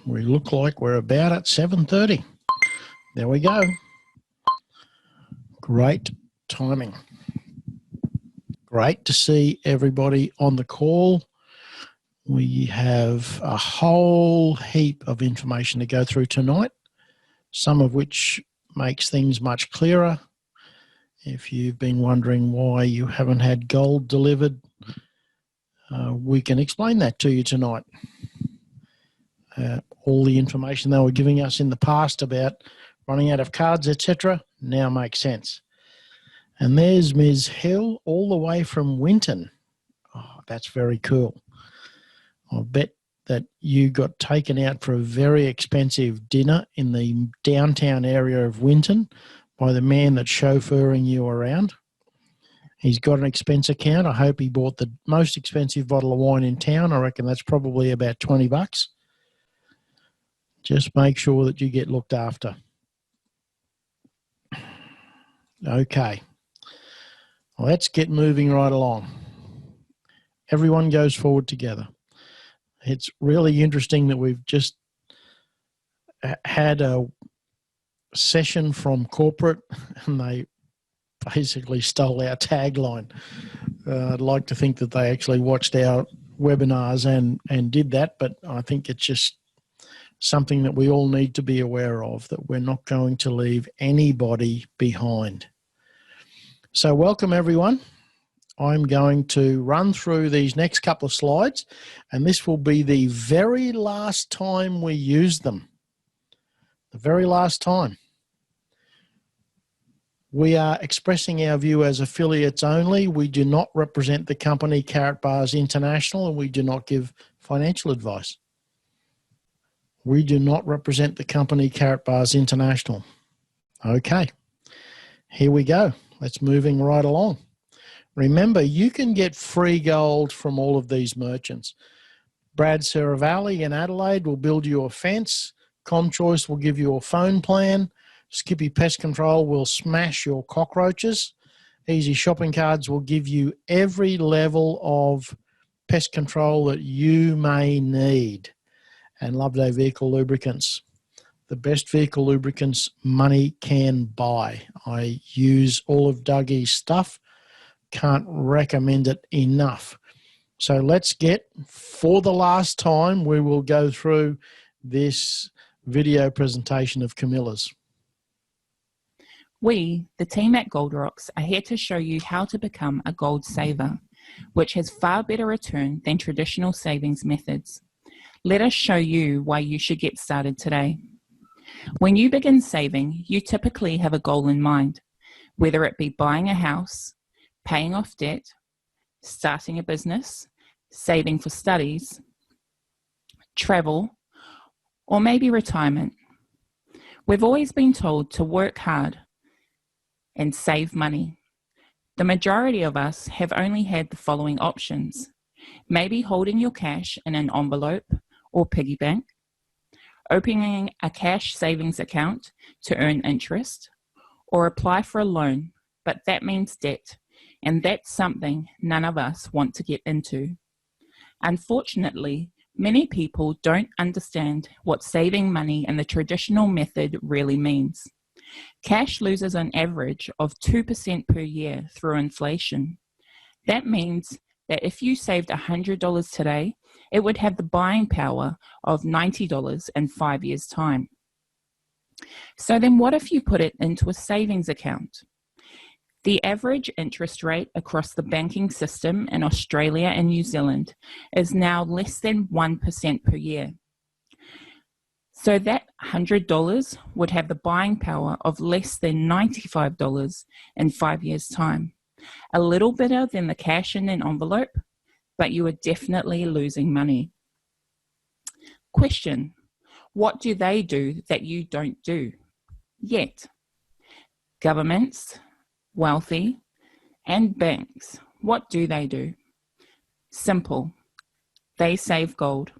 We look like we're about at 7:30. There we go. Great timing. Great to see everybody on the call. We have a whole heap of information to go through tonight, some of which makes things much clearer. If you've been wondering why you haven't had gold delivered, we can explain that to you tonight. All the information they were giving us in the past about running out of cards, etc., now makes sense. And there's Ms. Hill all the way from Winton. Oh, that's very cool. I bet that you got taken out for a very expensive dinner in the downtown area of Winton by the man that's chauffeuring you around. He's got an expense account. I hope he bought the most expensive bottle of wine in town. I reckon that's probably about $20. Just make sure that you get looked after. Okay. Let's get moving right along. Everyone goes forward together. It's really interesting that we've just had a session from corporate and they basically stole our tagline. I'd like to think that they actually watched our webinars and did that, but I think it's just something that we all need to be aware of, that we're not going to leave anybody behind. So welcome everyone. I'm going to run through these next couple of slides, and this will be the very last time we use them. The very last time. We are expressing our view as affiliates only. We do not represent the company Carrot Bars International, and we do not give financial advice. We do not represent the company Carrot Bars International. Okay, here we go. Let's moving right along. Remember, you can get free gold from all of these merchants. Brad Seravalli in Adelaide will build you a fence. ComChoice will give you a phone plan. Skippy Pest Control will smash your cockroaches. Easy Shopping Cards will give you every level of pest control that you may need. And Loveday Vehicle Lubricants, the best vehicle lubricants money can buy. I use all of Dougie's stuff. Can't recommend it enough. So let's get, for the last time, we will go through this video presentation of Camilla's. We, the team at Gold Rocks, are here to show you how to become a gold saver, which has far better return than traditional savings methods. Let us show you why you should get started today. When you begin saving, you typically have a goal in mind, whether it be buying a house, paying off debt, starting a business, saving for studies, travel, or maybe retirement. We've always been told to work hard and save money. The majority of us have only had the following options: maybe holding your cash in an envelope or piggy bank, opening a cash savings account to earn interest, or apply for a loan, but that means debt, and that's something none of us want to get into. Unfortunately, many people don't understand what saving money in the traditional method really means. Cash loses an average of 2% per year through inflation. That means that if you saved $100 today, it would have the buying power of $90 in 5 years' time. So then what if you put it into a savings account? The average interest rate across the banking system in Australia and New Zealand is now less than 1% per year. So that $100 would have the buying power of less than $95 in 5 years' time. A little better than the cash in an envelope, but you are definitely losing money. Question: what do they do that you don't do yet? Governments, wealthy, and banks, what do they do? Simple. They save gold.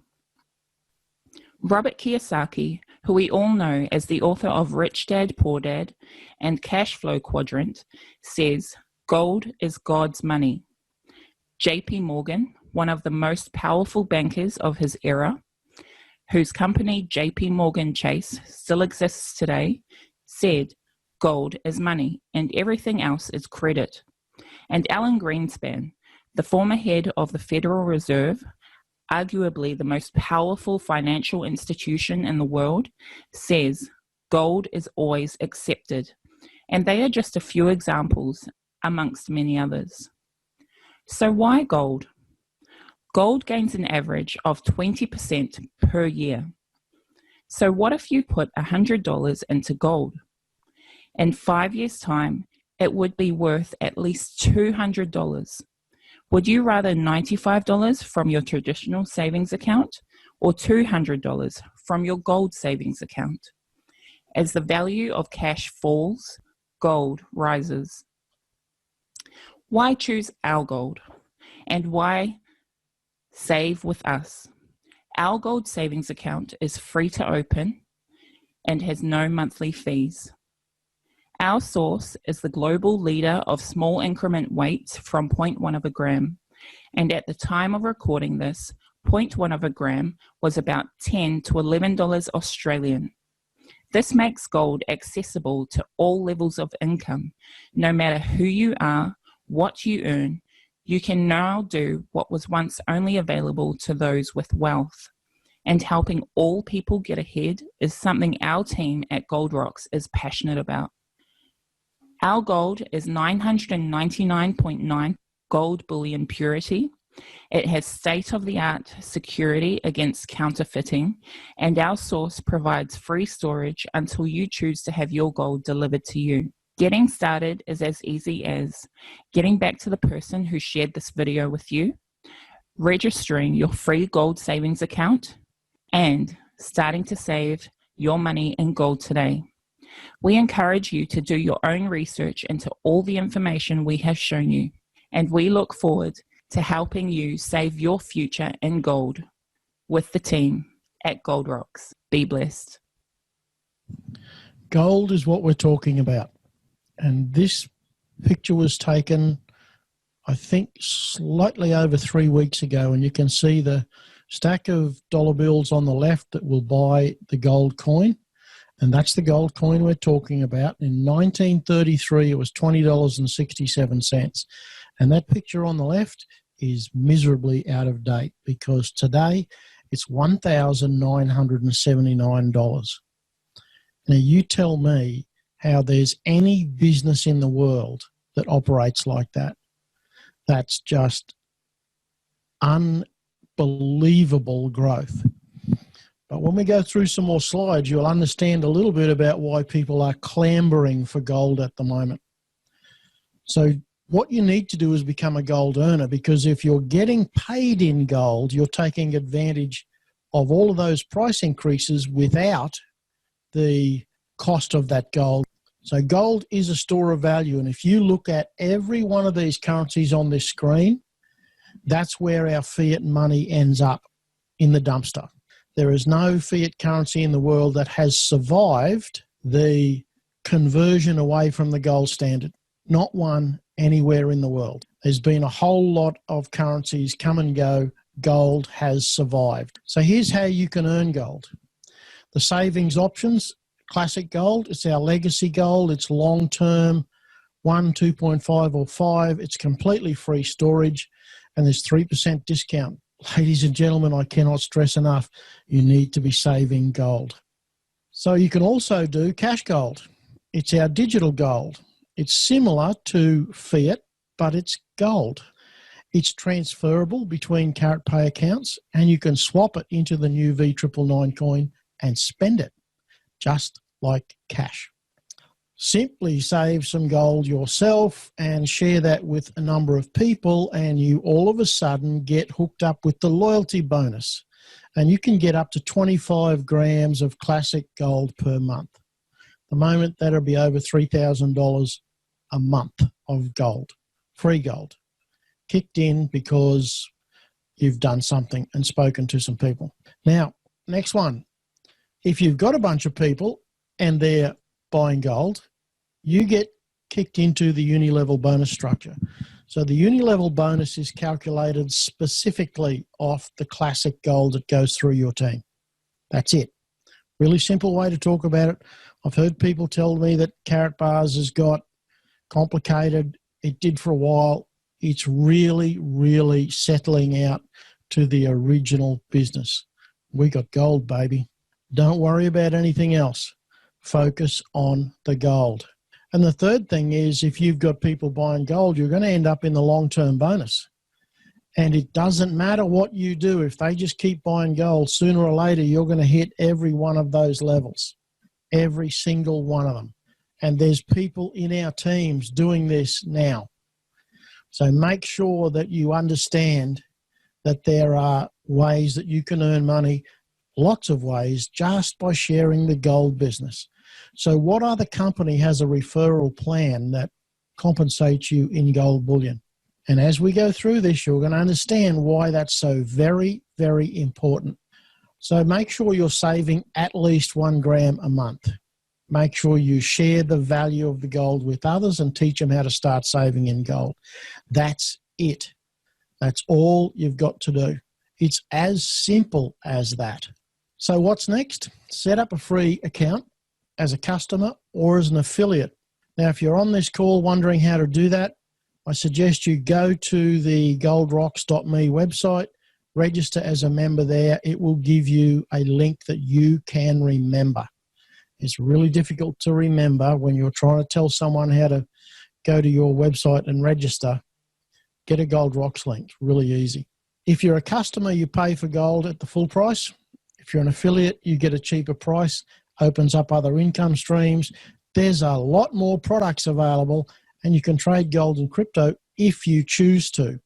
Robert Kiyosaki, who we all know as the author of Rich Dad, Poor Dad and Cash Flow Quadrant, says gold is God's money. JP Morgan, one of the most powerful bankers of his era, whose company JP Morgan Chase still exists today, said gold is money and everything else is credit. And Alan Greenspan, the former head of the Federal Reserve, arguably the most powerful financial institution in the world, says gold is always accepted. And they are just a few examples amongst many others. So why gold? Gold gains an average of 20% per year. So what if you put $100 into gold? In 5 years' time, it would be worth at least $200. Would you rather $95 from your traditional savings account or $200 from your gold savings account? As the value of cash falls, gold rises. Why choose our gold? And why save with us? Our gold savings account is free to open and has no monthly fees. Our source is the global leader of small increment weights from 0.1 of a gram. And at the time of recording this, 0.1 of a gram was about $10 to $11 Australian. This makes gold accessible to all levels of income. No matter who you are, what you earn, you can now do what was once only available to those with wealth. And helping all people get ahead is something our team at Gold Rocks is passionate about. Our gold is 999.9 gold bullion purity. It has state-of-the-art security against counterfeiting, and our source provides free storage until you choose to have your gold delivered to you. Getting started is as easy as getting back to the person who shared this video with you, registering your free gold savings account, and starting to save your money in gold today. We encourage you to do your own research into all the information we have shown you, and we look forward to helping you save your future in gold with the team at Gold Rocks. Be blessed. Gold is what we're talking about. And this picture was taken, I think, slightly over 3 weeks ago, and you can see the stack of dollar bills on the left that will buy the gold coin. And that's the gold coin we're talking about. In 1933, it was $20.67. And that picture on the left is miserably out of date because today it's $1,979. Now, you tell me how there's any business in the world that operates like that. That's just unbelievable growth. But when we go through some more slides, you'll understand a little bit about why people are clambering for gold at the moment. So what you need to do is become a gold earner, because if you're getting paid in gold, you're taking advantage of all of those price increases without the cost of that gold. So gold is a store of value. And if you look at every one of these currencies on this screen, that's where our fiat money ends up, in the dumpster. There is no fiat currency in the world that has survived the conversion away from the gold standard. Not one anywhere in the world. There's been a whole lot of currencies come and go. Gold has survived. So here's how you can earn gold. The savings options, classic gold, it's our legacy gold. It's long-term, 1, 2.5 or 5. It's completely free storage, and there's 3% discount. Ladies and gentlemen, I cannot stress enough, you need to be saving gold. So you can also do cash gold. It's our digital gold. It's similar to fiat, but it's gold. It's transferable between Carat Pay accounts, and you can swap it into the new V999 coin and spend it, just like cash. Simply save some gold yourself and share that with a number of people, and you all of a sudden get hooked up with the loyalty bonus. And you can get up to 25 grams of classic gold per month. At the moment, that'll be over $3,000 a month of gold, free gold, kicked in because you've done something and spoken to some people. Now, next one. If you've got a bunch of people and they're buying gold, you get kicked into the uni-level bonus structure. So the uni-level bonus is calculated specifically off the classic gold that goes through your team. That's it. Really simple way to talk about it. I've heard people tell me that Carrot Bars has got complicated. It did for a while. It's really, really settling out to the original business. We got gold, baby. Don't worry about anything else. Focus on the gold. And the third thing is, if you've got people buying gold, you're going to end up in the long-term bonus. And it doesn't matter what you do. If they just keep buying gold, sooner or later, you're going to hit every one of those levels, every single one of them. And there's people in our teams doing this now. So make sure that you understand that there are ways that you can earn money, lots of ways, just by sharing the gold business. So what other company has a referral plan that compensates you in gold bullion? And as we go through this, you're going to understand why that's so very, very important. So make sure you're saving at least 1 gram a month. Make sure you share the value of the gold with others and teach them how to start saving in gold. That's it. That's all you've got to do. It's as simple as that. So what's next? Set up a free account as a customer or as an affiliate. Now, if you're on this call wondering how to do that, I suggest you go to the goldrocks.me website, register as a member there. It will give you a link that you can remember. It's really difficult to remember when you're trying to tell someone how to go to your website and register. Get a Gold Rocks link, really easy. If you're a customer, you pay for gold at the full price. If you're an affiliate, you get a cheaper price, opens up other income streams. There's a lot more products available, and you can trade gold and crypto if you choose to.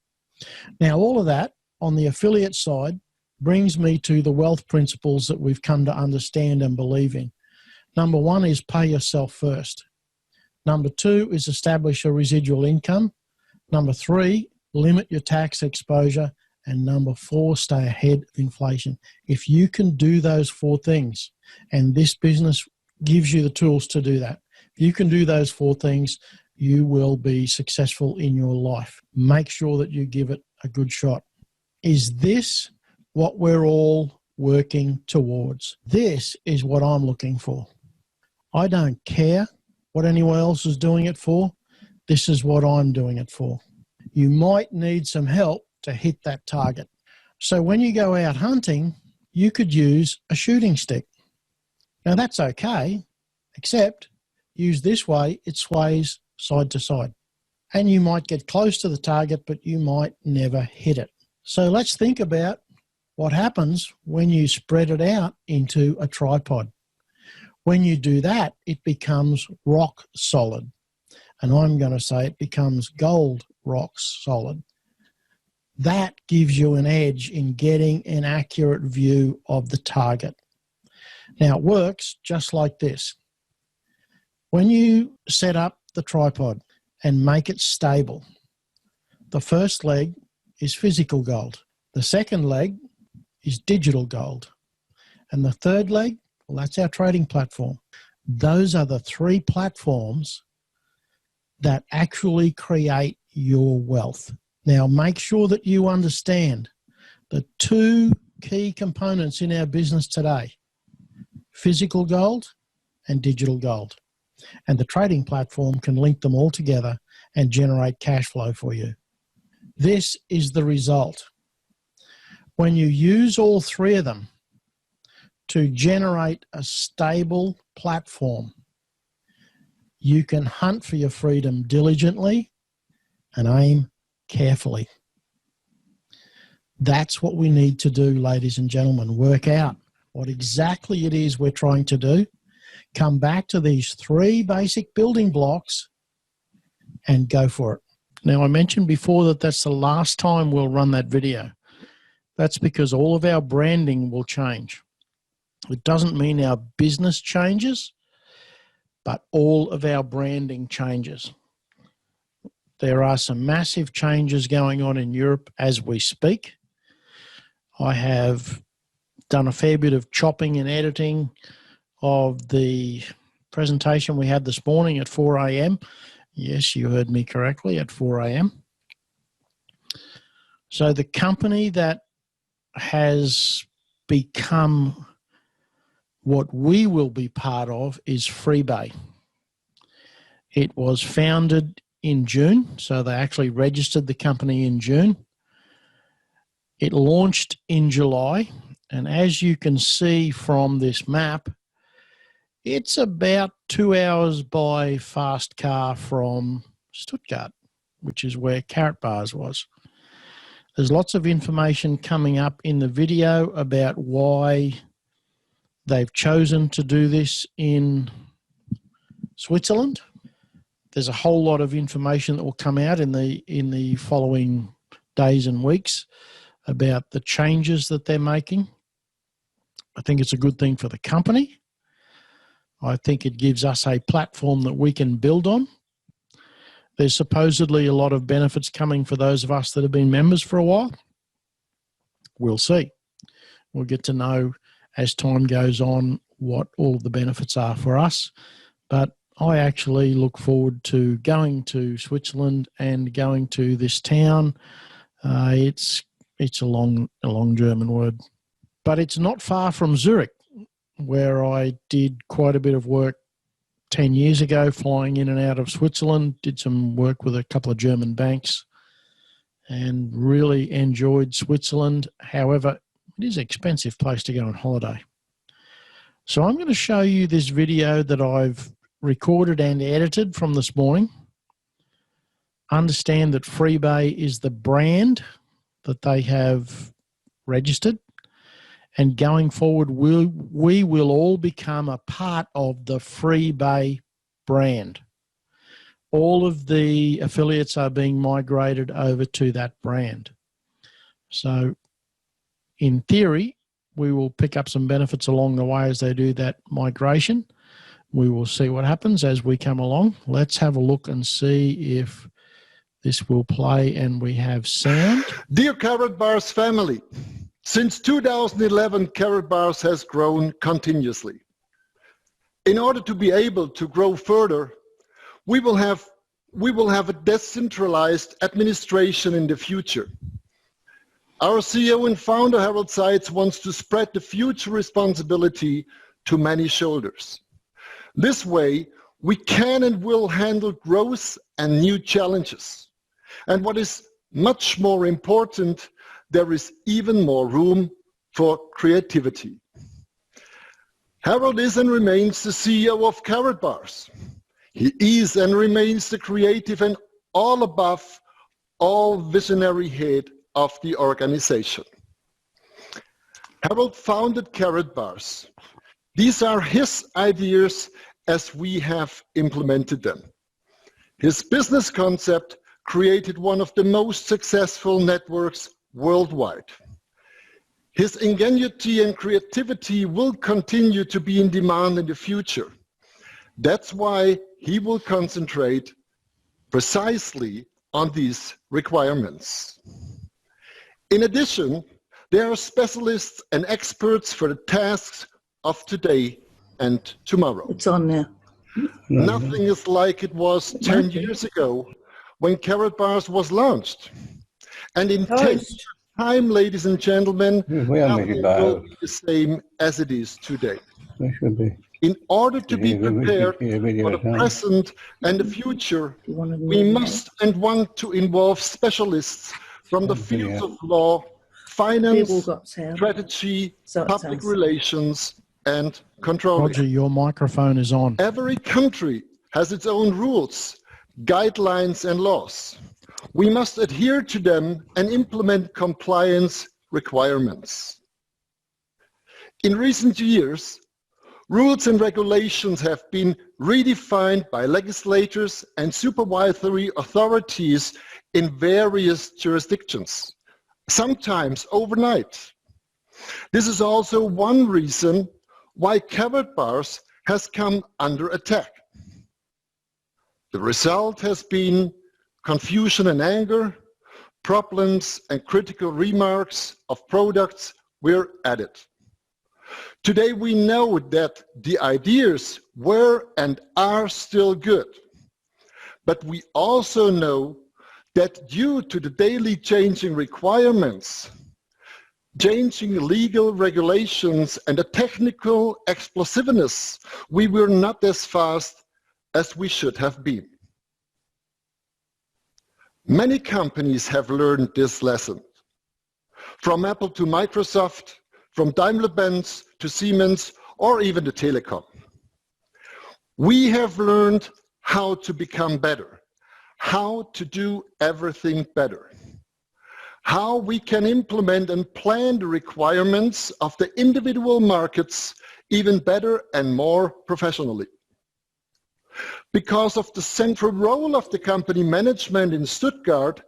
Now, all of that on the affiliate side brings me to the wealth principles that we've come to understand and believe in. Number 1 is pay yourself first. Number 2 is establish a residual income. Number 3, limit your tax exposure. And number 4, stay ahead of inflation. If you can do those 4 things, and this business gives you the tools to do that, if you can do those 4 things, you will be successful in your life. Make sure that you give it a good shot. Is this what we're all working towards? This is what I'm looking for. I don't care what anyone else is doing it for. This is what I'm doing it for. You might need some help to hit that target. So when you go out hunting, you could use a shooting stick. Now that's okay, except used this way, it sways side to side. And you might get close to the target, but you might never hit it. So let's think about what happens when you spread it out into a tripod. When you do that, it becomes rock solid. And I'm going to say it becomes gold rock solid. That gives you an edge in getting an accurate view of the target. Now, it works just like this. When you set up the tripod and make it stable, the first leg is physical gold. The second leg is digital gold. And the third leg, well, that's our trading platform. Those are the 3 platforms that actually create your wealth. Now, make sure that you understand the 2 key components in our business today: physical gold and digital gold. And the trading platform can link them all together and generate cash flow for you. This is the result. When you use all 3 of them to generate a stable platform, you can hunt for your freedom diligently and aim carefully. That's what we need to do, ladies and gentlemen. Work out what exactly it is we're trying to do. Come back to these 3 basic building blocks and go for it. Now, I mentioned before that that's the last time we'll run that video. That's because all of our branding will change. It doesn't mean our business changes, but all of our branding changes. There are some massive changes going on in Europe as we speak. I have done a fair bit of chopping and editing of the presentation we had this morning at 4 a.m. Yes, you heard me correctly, at 4 a.m. So the company that has become What we will be part of is Freebay. It was founded in June, so they actually registered the company in June. It launched in July, and as you can see from this map, it's about 2 hours by fast car from Stuttgart, which is where Karatbars was. There's lots of information coming up in the video about why they've chosen to do this in Switzerland. There's a whole lot of information that will come out in the following days and weeks about the changes that they're making. I think it's a good thing for the company. I think it gives us a platform that we can build on. There's supposedly a lot of benefits coming for those of us that have been members for a while. We'll see. We'll get to know as time goes on what all of the benefits are for us. But I actually look forward to going to Switzerland and going to this town. It's a long German word, but it's not far from Zurich, where I did quite a bit of work 10 years ago, flying in and out of Switzerland, did some work with a couple of German banks and really enjoyed Switzerland. However, it is an expensive place to go on holiday. So I'm going to show you this video that I've recorded and edited from this morning. Understand that Freebay is the brand that they have registered. And going forward, we will all become a part of the Freebay brand. All of the affiliates are being migrated over to that brand. So in theory, we will pick up some benefits along the way as they do that migration. We will see what happens as we come along. Let's have a look and see if this will play and we have sound. Dear Karatbars family, since 2011, Karatbars has grown continuously. In order to be able to grow further, we will have a decentralized administration in the future. Our CEO and founder, Harold Seitz, wants to spread the future responsibility to many shoulders. This way, we can and will handle growth and new challenges. And what is much more important, there is even more room for creativity. Harold is and remains the CEO of Karatbars. He is and remains the creative and all above all visionary head of the organization. Harold founded Karatbars. These are his ideas as we have implemented them. His business concept created one of the most successful networks worldwide. His ingenuity and creativity will continue to be in demand in the future. That's why he will concentrate precisely on these requirements. In addition, there are specialists and experts for the tasks of today and tomorrow. It's on now. Nothing is like it was 10 years ago when Karatbars was launched. And in 10 years' time, ladies and gentlemen, nothing will be the same as it is today. In order to be prepared for the present and the future, we must and want to involve specialists from the fields of law, finance, strategy, public relations, and controlling. Roger, your microphone is on. Every country has its own rules, guidelines, and laws. We must adhere to them and implement compliance requirements. In recent years, rules and regulations have been redefined by legislators and supervisory authorities in various jurisdictions, sometimes overnight. This is also one reason why Karatbars has come under attack. The result has been confusion and anger, problems and critical remarks of products were added. Today we know that the ideas were and are still good, but we also know that due to the daily changing requirements, changing legal regulations and a technical explosiveness, we were not as fast as we should have been. Many companies have learned this lesson. From Apple to Microsoft, from Daimler-Benz to Siemens, or even the telecom. We have learned how to become better, how to do everything better, how we can implement and plan the requirements of the individual markets even better and more professionally. Because of the central role of the company management in Stuttgart,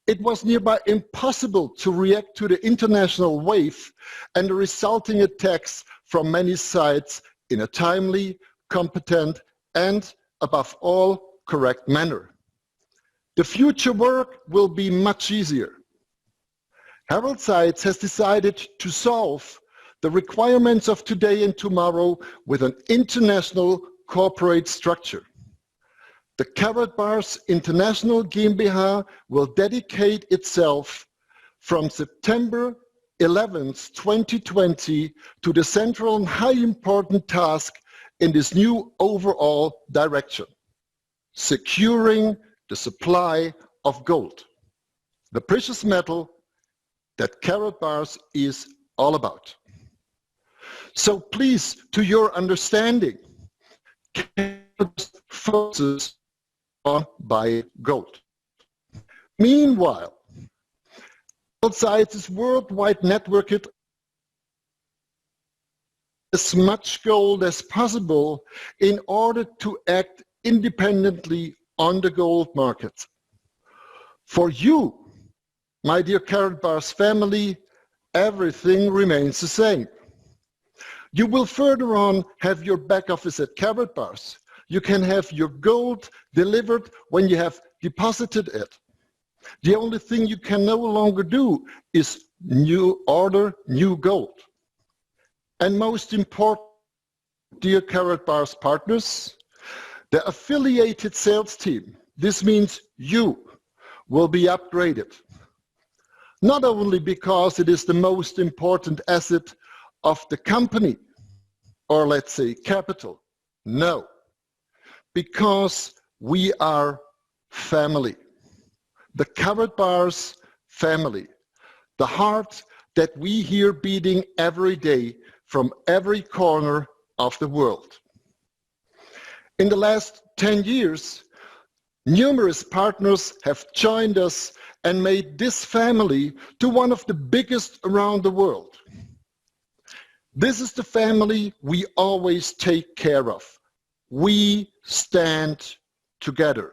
it was nearby impossible to react to the international wave and the resulting attacks from many sides in a timely, competent, and above all, correct manner. The future work will be much easier. Harold Seitz has decided to solve the requirements of today and tomorrow with an international corporate structure. The Karatbars International GmbH will dedicate itself from September 11th, 2020 to the central and high important task in this new overall direction, securing the supply of gold, the precious metal that Karatbars is all about. So please, to your understanding, Karatbars focuses on buying gold. Meanwhile, outside its worldwide network, as much gold as possible in order to act independently on the gold market. For you, my dear Karatbars family, everything remains the same. You will further on have your back office at Karatbars. You can have your gold delivered when you have deposited it. The only thing you can no longer do is order new gold. And most important, dear Karatbars partners, the affiliated sales team, this means you, will be upgraded. Not only because it is the most important asset of the company, or let's say capital, no, because we are family. The Karatbars family, the heart that we hear beating every day from every corner of the world. In the last 10 years, numerous partners have joined us and made this family to one of the biggest around the world. This is the family we always take care of. We stand together.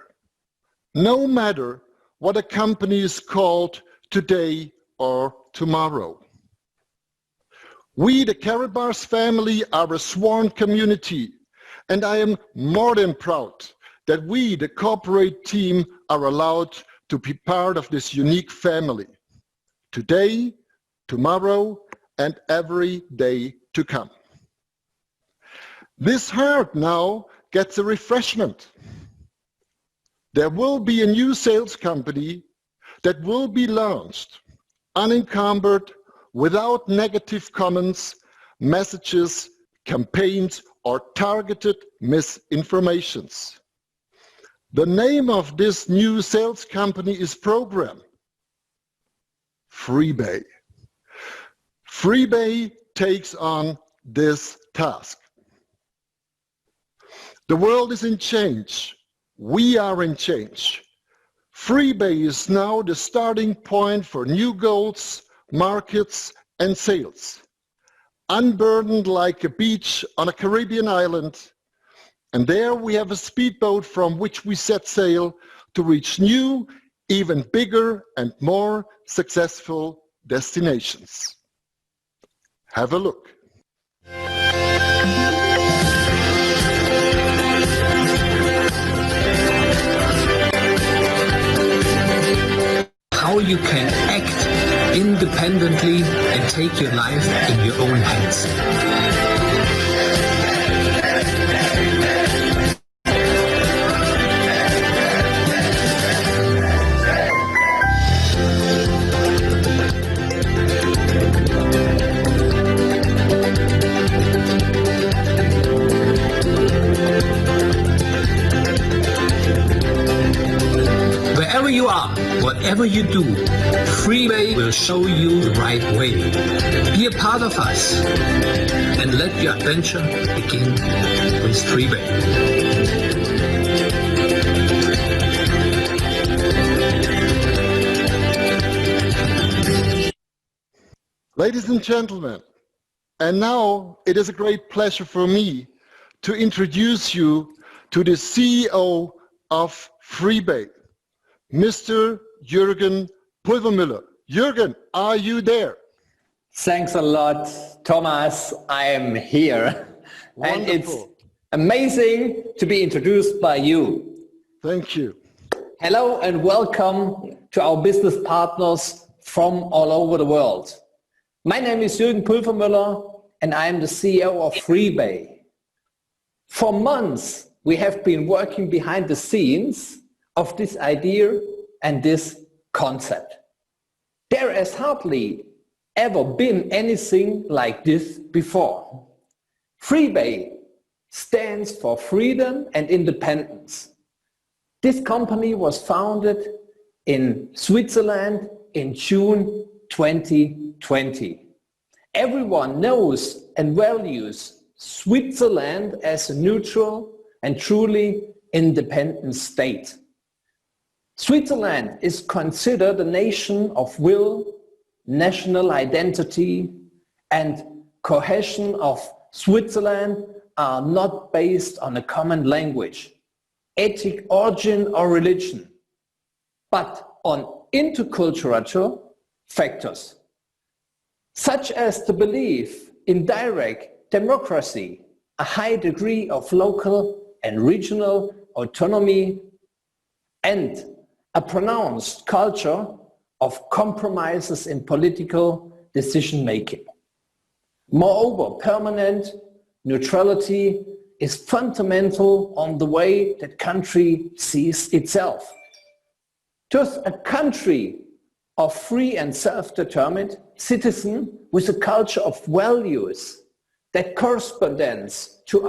No matter what a company is called today or tomorrow. We, the Karatbars family, are a sworn community, and I am more than proud that we, the corporate team, are allowed to be part of this unique family, today, tomorrow, and every day to come. This heart now gets a refreshment. There will be a new sales company that will be launched, unencumbered, without negative comments, messages, campaigns, or targeted misinformations. The name of this new sales company is Program Freebay. Freebay takes on this task. The world is in change. We are in change. Freebay is now the starting point for new goals, markets, and sales. Unburdened like a beach on a Caribbean island, and there we have a speedboat from which we set sail to reach new, even bigger and more successful destinations. Have a look. How you can act independently and take your life in your own hands. whatever you do, Freebay will show you the right way. Be a part of us and let your adventure begin with Freebay. Ladies and gentlemen, and now it is a great pleasure for me to introduce you to the CEO of Freebay, Mr. Jürgen Pulvermüller. Jürgen, are you there? Thanks a lot, Thomas. I am here. Wonderful. And it's amazing to be introduced by you. Thank you. Hello and welcome to our business partners from all over the world. My name is Jürgen Pulvermüller and I am the CEO of Freebay. For months, we have been working behind the scenes of this idea and this concept. There has hardly ever been anything like this before. Freebay stands for freedom and independence. This company was founded in Switzerland in June 2020. Everyone knows and values Switzerland as a neutral and truly independent state. Switzerland is considered a nation of will, national identity, and cohesion of Switzerland are not based on a common language, ethnic origin or religion, but on intercultural factors, such as the belief in direct democracy, a high degree of local and regional autonomy, and a pronounced culture of compromises in political decision-making. Moreover, permanent neutrality is fundamental on the way that country sees itself. Thus, a country of free and self-determined citizen with a culture of values that corresponds to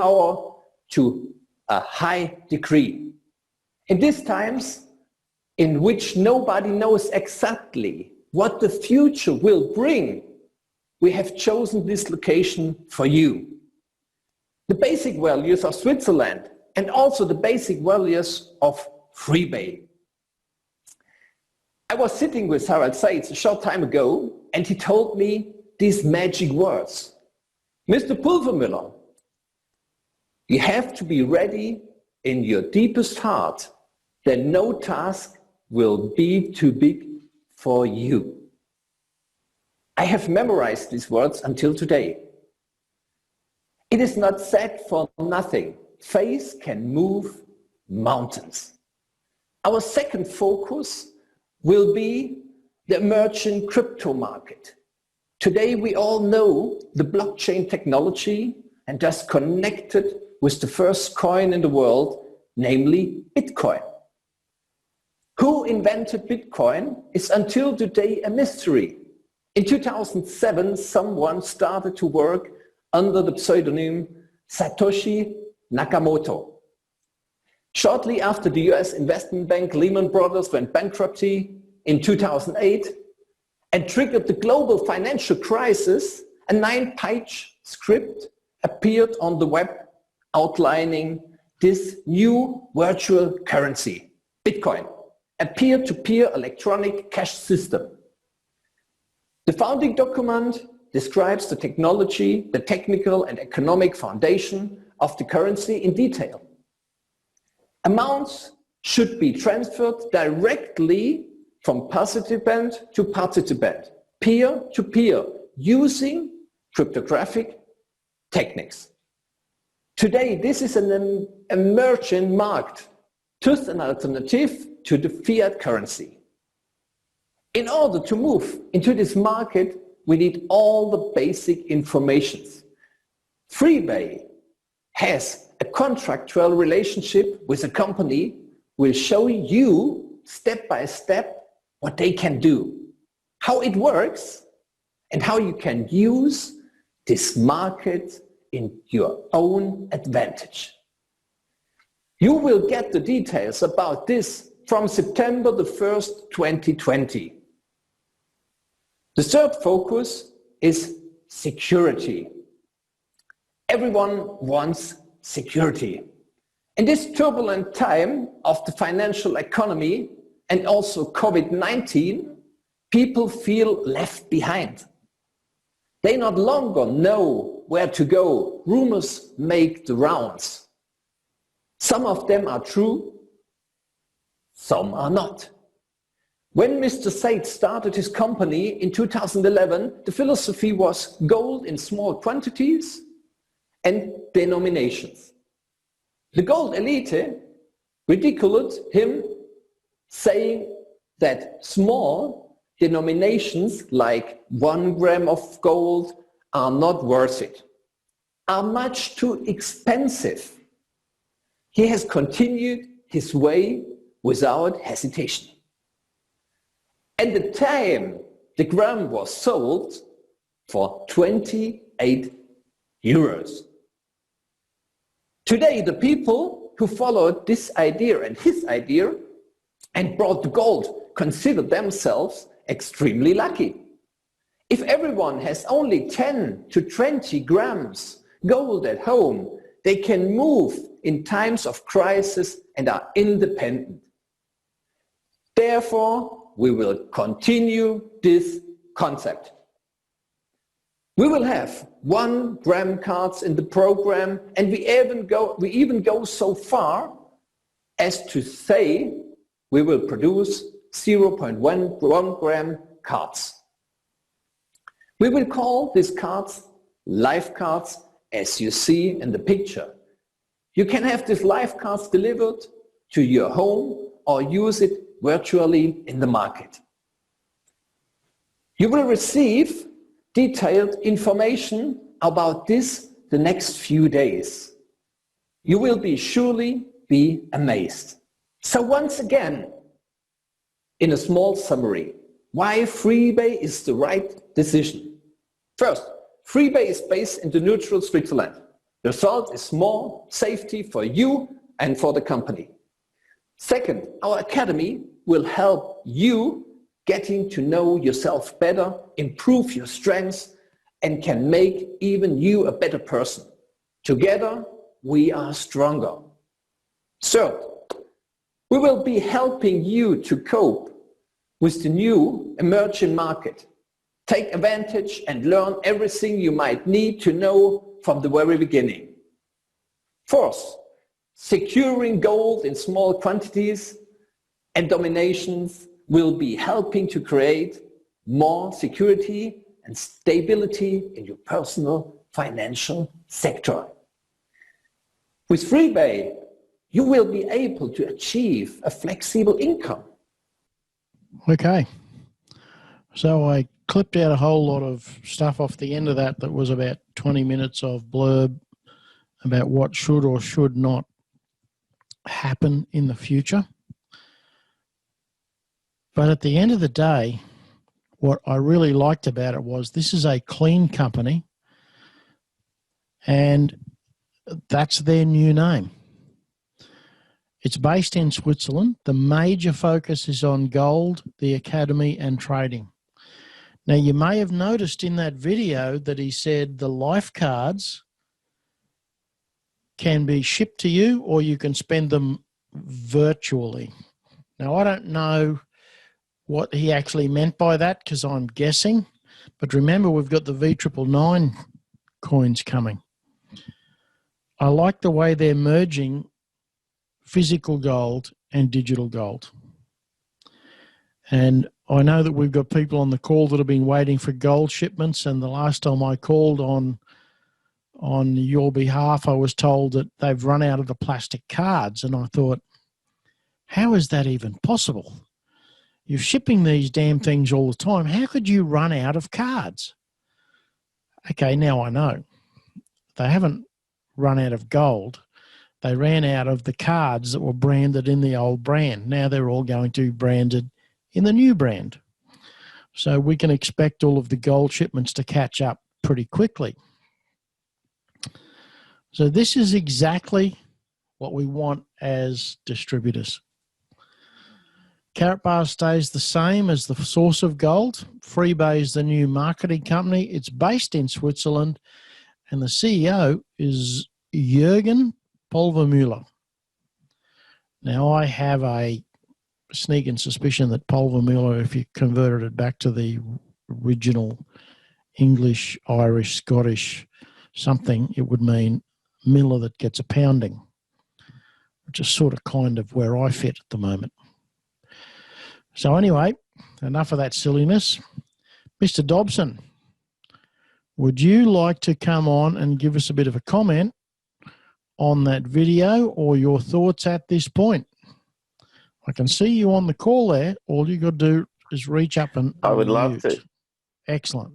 a high degree. In these times, in which nobody knows exactly what the future will bring, we have chosen this location for you. The basic values of Switzerland and also the basic values of Freebay. I was sitting with Harald Seitz a short time ago and he told me these magic words. Mr. Pulvermüller, you have to be ready in your deepest heart that no task will be too big for you. I have memorized these words until today. It is not said for nothing. Faith can move mountains. Our second focus will be the emerging crypto market. Today we all know the blockchain technology and thus connected with the first coin in the world, namely Bitcoin. Who invented Bitcoin is until today a mystery. In 2007, someone started to work under the pseudonym Satoshi Nakamoto. Shortly after the US investment bank Lehman Brothers went bankrupt in 2008 and triggered the global financial crisis, a 9-page script appeared on the web outlining this new virtual currency, Bitcoin, a peer-to-peer electronic cash system. The founding document describes the technology, the technical and economic foundation of the currency in detail. Amounts should be transferred directly from participant to participant, peer-to-peer, using cryptographic techniques. Today, this is an emerging market, thus an alternative to the fiat currency. In order to move into this market, we need all the basic informations. Freebay has a contractual relationship with a company, will show you step by step what they can do, how it works, and how you can use this market in your own advantage. You will get the details about this from September the 1st, 2020. The third focus is security. Everyone wants security. In this turbulent time of the financial economy and also COVID-19, people feel left behind. They no longer know where to go. Rumors make the rounds. Some of them are true, some are not. When Mr. Said started his company in 2011, the philosophy was gold in small quantities and denominations. The gold elite ridiculed him, saying that small denominations like 1 gram of gold are not worth it, are much too expensive. He has continued his way without hesitation. At the time, the gram was sold for 28 euros. Today, the people who followed this idea and his idea and brought the gold consider themselves extremely lucky. If everyone has only 10 to 20 grams gold at home, they can move in times of crisis and are independent. Therefore, we will continue this concept. We will have 1 gram cards in the program, and we even go so far as to say we will produce 0.1 gram cards. We will call these cards life cards, as you see in the picture. You can have these life cards delivered to your home or use it virtually in the market. You will receive detailed information about this the next few days. You will surely be amazed. So once again, in a small summary, why Freebay is the right decision. First, Freebay is based in the neutral Switzerland. The result is more safety for you and for the company. Second, our academy will help you getting to know yourself better, improve your strengths, and can make even you a better person. Together, we are stronger. Third, we will be helping you to cope with the new emerging market. Take advantage and learn everything you might need to know from the very beginning. Fourth, securing gold in small quantities and dominations will be helping to create more security and stability in your personal financial sector. With Freebay, you will be able to achieve a flexible income. Okay. So I clipped out a whole lot of stuff off the end of that was about 20 minutes of blurb about what should or should not happen in the future. But at the end of the day, what I really liked about it was this is a clean company, and that's their new name. It's based in Switzerland. The major focus is on gold, the academy, and trading. Now, you may have noticed in that video that he said the life cards can be shipped to you or you can spend them virtually. Now, I don't know what he actually meant by that because I'm guessing, but remember we've got the V999 coins coming. I like the way they're merging physical gold and digital gold. And I know that we've got people on the call that have been waiting for gold shipments, and the last time I called on your behalf, I was told that they've run out of the plastic cards, and I thought, how is that even possible? You're shipping these damn things all the time. How could you run out of cards? Okay, now I know. They haven't run out of gold. They ran out of the cards that were branded in the old brand. Now they're all going to be branded in the new brand. So we can expect all of the gold shipments to catch up pretty quickly. So this is exactly what we want as distributors. Karatbar stays the same as the source of gold. Freebay is the new marketing company. It's based in Switzerland, and the CEO is Jürgen Pulvermüller. Now, I have a sneaking suspicion that Pulvermüller, if you converted it back to the original English, Irish, Scottish something, it would mean miller that gets a pounding, which is sort of kind of where I fit at the moment. So anyway, enough of that silliness. Mr. Dobson, would you like to come on and give us a bit of a comment on that video or your thoughts at this point? I can see you on the call there. All you got to do is reach up and I would unmute. love to. Excellent.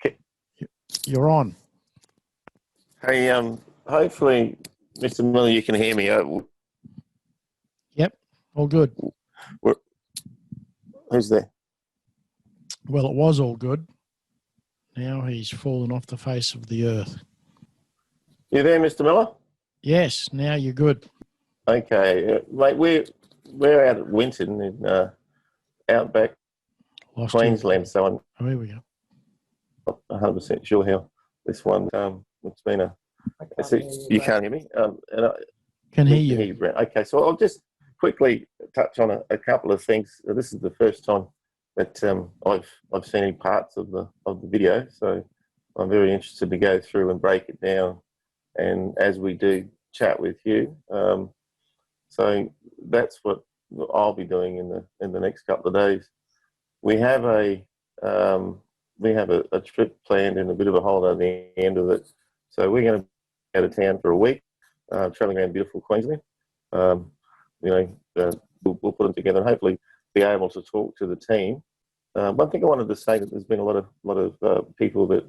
Okay. You're on. Hey, hopefully, Mr. Miller, you can hear me. Yep, all good. Who's there? Well, it was all good. Now he's fallen off the face of the earth. You there, Mr. Miller? Yes, now you're good. Okay, mate, we're out at Winton in outback Lost Queensland, so I'm Oh, here we go. not 100% sure how this one. It's been you can't hear me. And I Can hear you. Brent. Okay, so I'll just quickly touch on a couple of things. This is the first time that I've seen any parts of the video, so I'm very interested to go through and break it down, and as we do, chat with you. So that's what I'll be doing in the next couple of days. We have a trip planned and a bit of a holiday at the end of it. So we're going to be out of town for a week, traveling around beautiful Queensland. We'll put them together and hopefully be able to talk to the team. One thing I wanted to say that there's been a lot of people that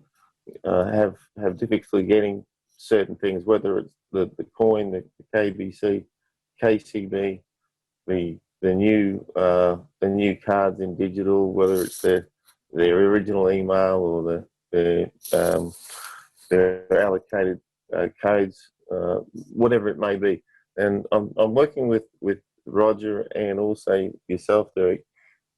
have difficulty getting certain things, whether it's the coin, the KBC, KCB, the new cards in digital, whether it's their original email or their allocated codes, whatever it may be. And I'm working with Roger and also yourself, Derek,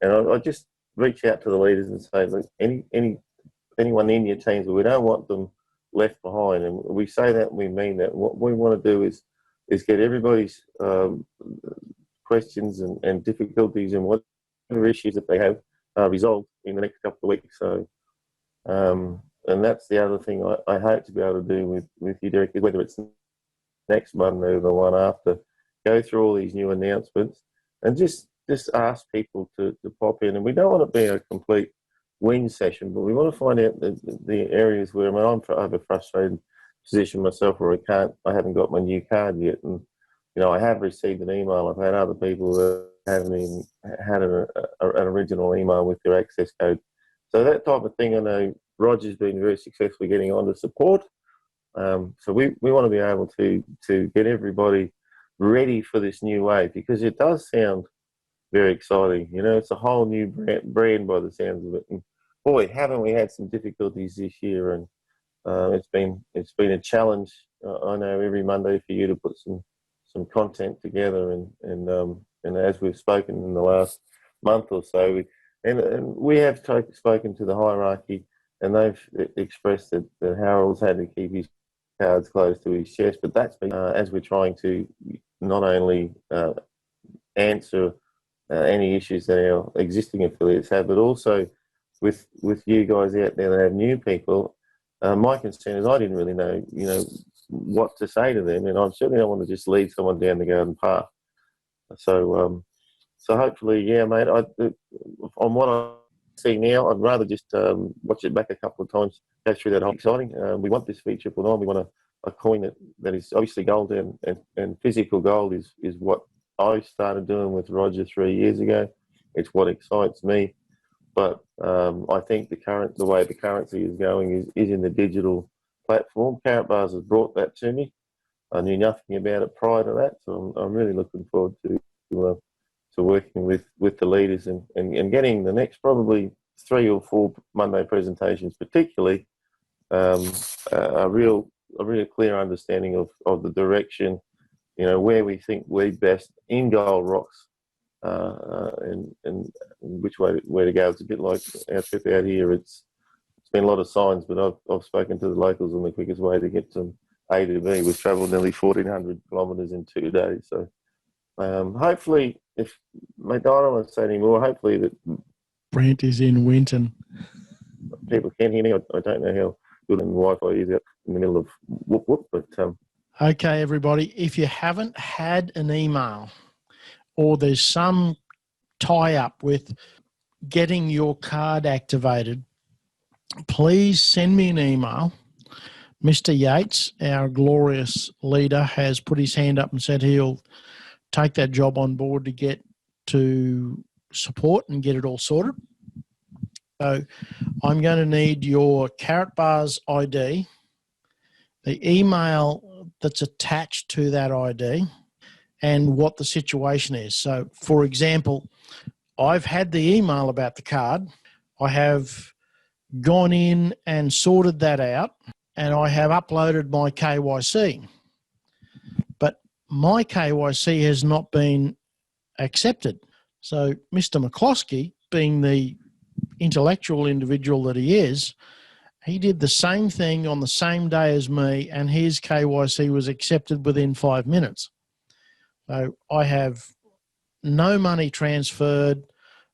and I just reach out to the leaders and say, look, anyone in your teams, we don't want them left behind, and we say that and we mean that. What we want to do is get everybody's questions and difficulties and whatever issues that they have resolved in the next couple of weeks. So, and that's the other thing I hope to be able to do with you, Derek, whether it's next Monday or the one after, go through all these new announcements and just ask people to pop in. And we don't want to be a complete win session, but we want to find out the areas where I'm a frustrated position myself where I haven't got my new card yet. And, I have received an email. I've had other people that haven't even had an original email with their access code. So that type of thing, I know Roger's been very successfully getting on to support. So we want to be able to get everybody ready for this new wave, because it does sound very exciting. It's a whole new brand by the sounds of it. And boy, haven't we had some difficulties this year? And it's been a challenge. I know every Monday for you to put some content together, and as we've spoken in the last month or so, and we have spoken to the hierarchy, and they've expressed that Harold's had to keep his cards close to his chest. But that's been as we're trying to not only answer any issues that our existing affiliates have, but also with you guys out there that have new people. My concern is I didn't really know, what to say to them, and I certainly don't want to just lead someone down the garden path. So hopefully, yeah, mate. On what I see now, I'd rather just watch it back a couple of times, go through that whole exciting. We want this feature put on. We want a coin that is obviously gold, and physical gold is what I started doing with Roger 3 years ago. It's what excites me. But I think the way the currency is going is in the digital platform. Karatbars has brought that to me. I knew nothing about it prior to that, so I'm really looking forward to working with the leaders and getting the next probably 3 or 4 Monday presentations, particularly a real clear understanding of the direction, where we think we best in gold rocks and which way to go. It's a bit like our trip out here. It's been a lot of signs, but I've spoken to the locals, and the quickest way to get from A to B was travel nearly 1,400 kilometres in 2 days. So hopefully, if I don't want to say any more, hopefully that Brent is in Winton. people can hear me. I don't know how good Wi-Fi is out in the middle of whoop whoop, but okay, everybody, if you haven't had an email or there's some tie-up with getting your card activated, please send me an email. Mr. Yates, our glorious leader, has put his hand up and said he'll take that job on board to get to support and get it all sorted. So I'm going to need your Carrot Bars ID, the email that's attached to that ID, and what the situation is. So, for example, I've had the email about the card. I have gone in and sorted that out, and I have uploaded my KYC. But my KYC has not been accepted. So Mr. McCloskey, being the intellectual individual that he is, he did the same thing on the same day as me, and his KYC was accepted within 5 minutes. So I have no money transferred.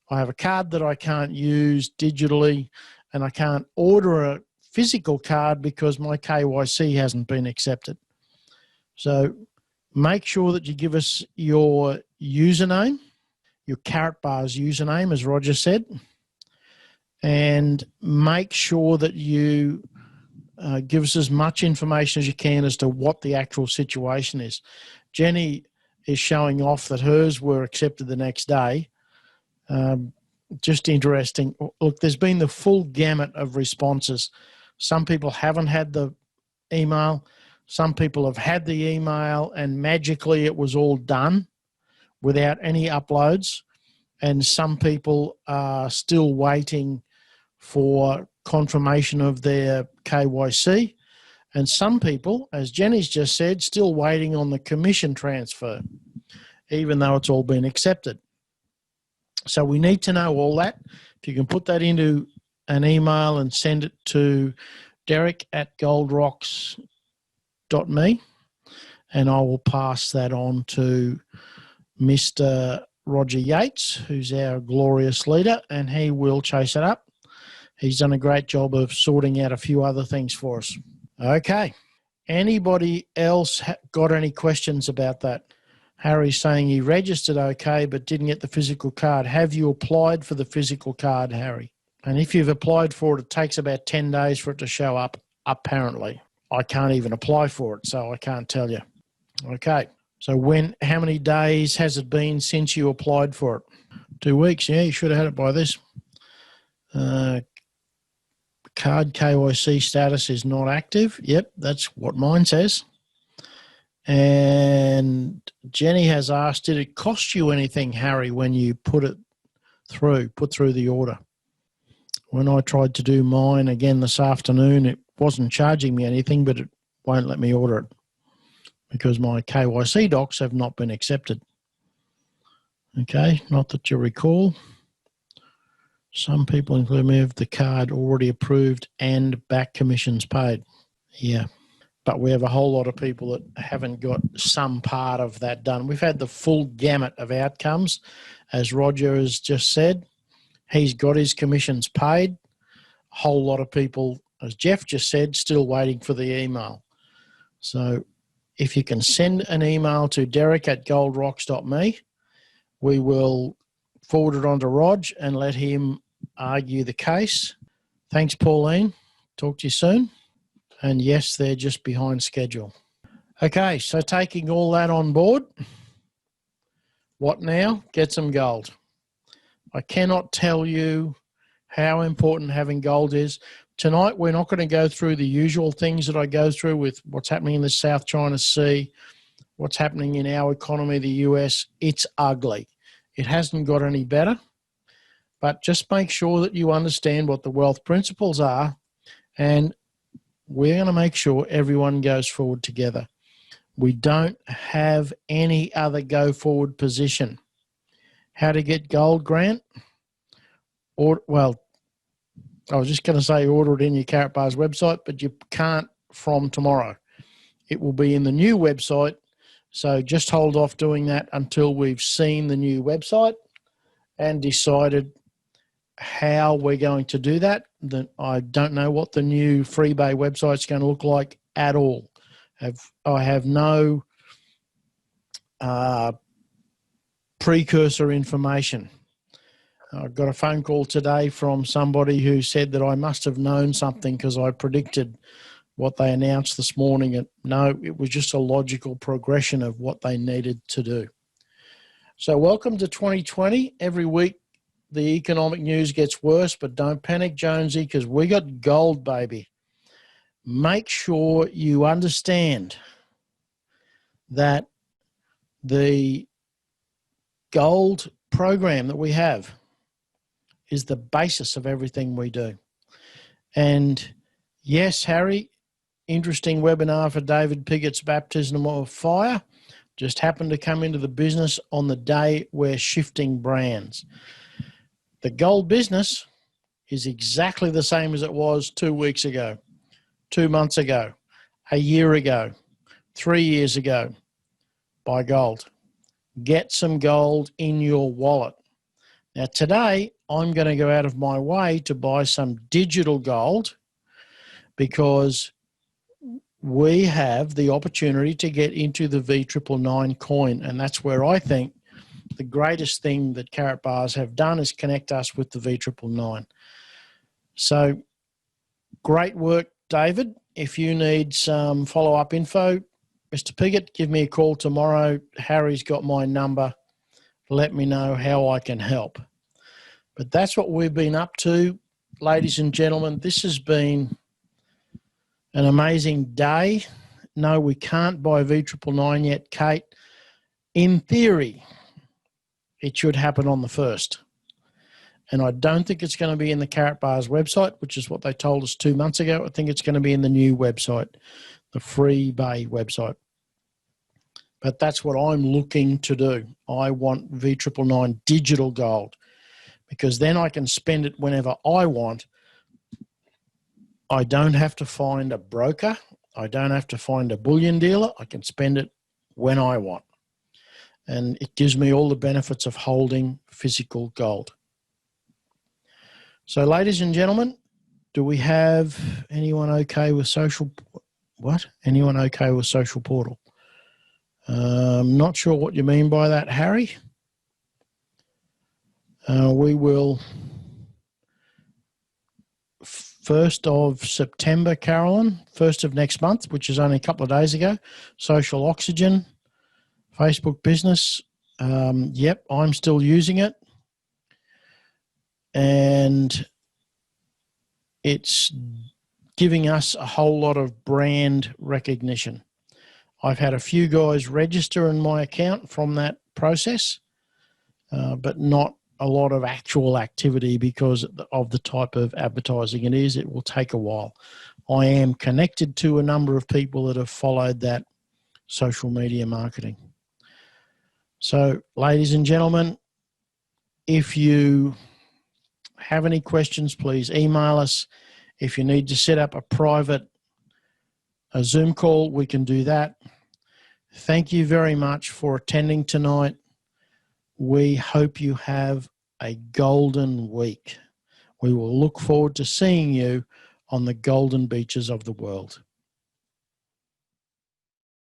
I have a card that I can't use digitally, and I can't order a physical card because my KYC hasn't been accepted. So make sure that you give us your username, your Carrot Bars username, as Roger said, and make sure that you give us as much information as you can as to what the actual situation is. Jenny is showing off that hers were accepted the next day. Just interesting. Look, there's been the full gamut of responses. Some people haven't had the email. Some people have had the email and magically it was all done without any uploads. And some people are still waiting for confirmation of their KYC. And some people, as Jenny's just said, still waiting on the commission transfer, even though it's all been accepted. So we need to know all that. If you can put that into an email and send it to derek@goldrocks.me, and I will pass that on to Mr. Roger Yates, who's our glorious leader, and he will chase it up. He's done a great job of sorting out a few other things for us. Okay. Anybody else got any questions about that? Harry's saying he registered okay, but didn't get the physical card. Have you applied for the physical card, Harry? And if you've applied for it, it takes about 10 days for it to show up, apparently. I can't even apply for it, so I can't tell you. Okay. So how many days has it been since you applied for it? 2 weeks. Yeah, you should have had it by this. Card KYC status is not active. Yep, that's what mine says. And Jenny has asked, did it cost you anything, Harry, when you put through the order? When I tried to do mine again this afternoon, it wasn't charging me anything, but it won't let me order it because my KYC docs have not been accepted. Okay, not that you recall. Some people, including me, have the card already approved and back commissions paid. Yeah, but we have a whole lot of people that haven't got some part of that done. We've had the full gamut of outcomes. As Roger has just said, he's got his commissions paid. A whole lot of people, as Jeff just said, still waiting for the email. So if you can send an email to derek@goldrocks.me, we will forward it on to Rog and let him argue the case. Thanks, Pauline. Talk to you soon. And yes, they're just behind schedule. Okay, so taking all that on board, what now? Get some gold. I cannot tell you how important having gold is. Tonight, we're not going to go through the usual things that I go through with what's happening in the South China Sea, what's happening in our economy, the US. It's ugly. It hasn't got any better. But just make sure that you understand what the wealth principles are, and we're going to make sure everyone goes forward together. We don't have any other go-forward position. How to get gold, Grant? Or, well, I was just going to say order it in your Carrot Bars website, but you can't from tomorrow. It will be in the new website, so just hold off doing that until we've seen the new website and decided how we're going to do that. I don't know what the new Freebay website is going to look like at all. I have no precursor information. I got a phone call today from somebody who said that I must have known something because I predicted what they announced this morning. No, it was just a logical progression of what they needed to do. So welcome to 2020. Every week the economic news gets worse, but don't panic, Jonesy, because we got gold, baby. Make sure you understand that the gold program that we have is the basis of everything we do. And yes, Harry, interesting webinar for David Piggott's Baptism of Fire. Just happened to come into the business on the day we're shifting brands. The gold business is exactly the same as it was 2 weeks ago, 2 months ago, a year ago, 3 years ago. Buy gold. Get some gold in your wallet. Now today, I'm going to go out of my way to buy some digital gold because we have the opportunity to get into the V999 coin, and that's where I think the greatest thing that Carrot Bars have done is connect us with the V999. So great work, David. If you need some follow-up info, Mr. Piggott, give me a call tomorrow. Harry's got my number. Let me know how I can help. But that's what we've been up to, ladies and gentlemen. This has been an amazing day. No, we can't buy V999 yet, Kate. In theory, it should happen on the 1st. And I don't think it's going to be in the Carrot Bars website, which is what they told us 2 months ago. I think it's going to be in the new website, the Freebay website. But that's what I'm looking to do. I want V999 digital gold because then I can spend it whenever I want. I don't have to find a broker. I don't have to find a bullion dealer. I can spend it when I want. And it gives me all the benefits of holding physical gold. So, ladies and gentlemen, do we have anyone okay with social? What? Anyone okay with social portal? Not sure what you mean by that, Harry. We will 1st of September, Carolyn, 1st of next month, which is only a couple of days ago, Social Oxygen, Facebook Business. Yep, I'm still using it. And it's giving us a whole lot of brand recognition. I've had a few guys register in my account from that process, but not a lot of actual activity because of the type of advertising it is. It will take a while. I am connected to a number of people that have followed that social media marketing. So, ladies and gentlemen, if you have any questions, please email us. If you need to set up a Zoom call, we can do that. Thank you very much for attending tonight. We hope you have a golden week. We will look forward to seeing you on the golden beaches of the world.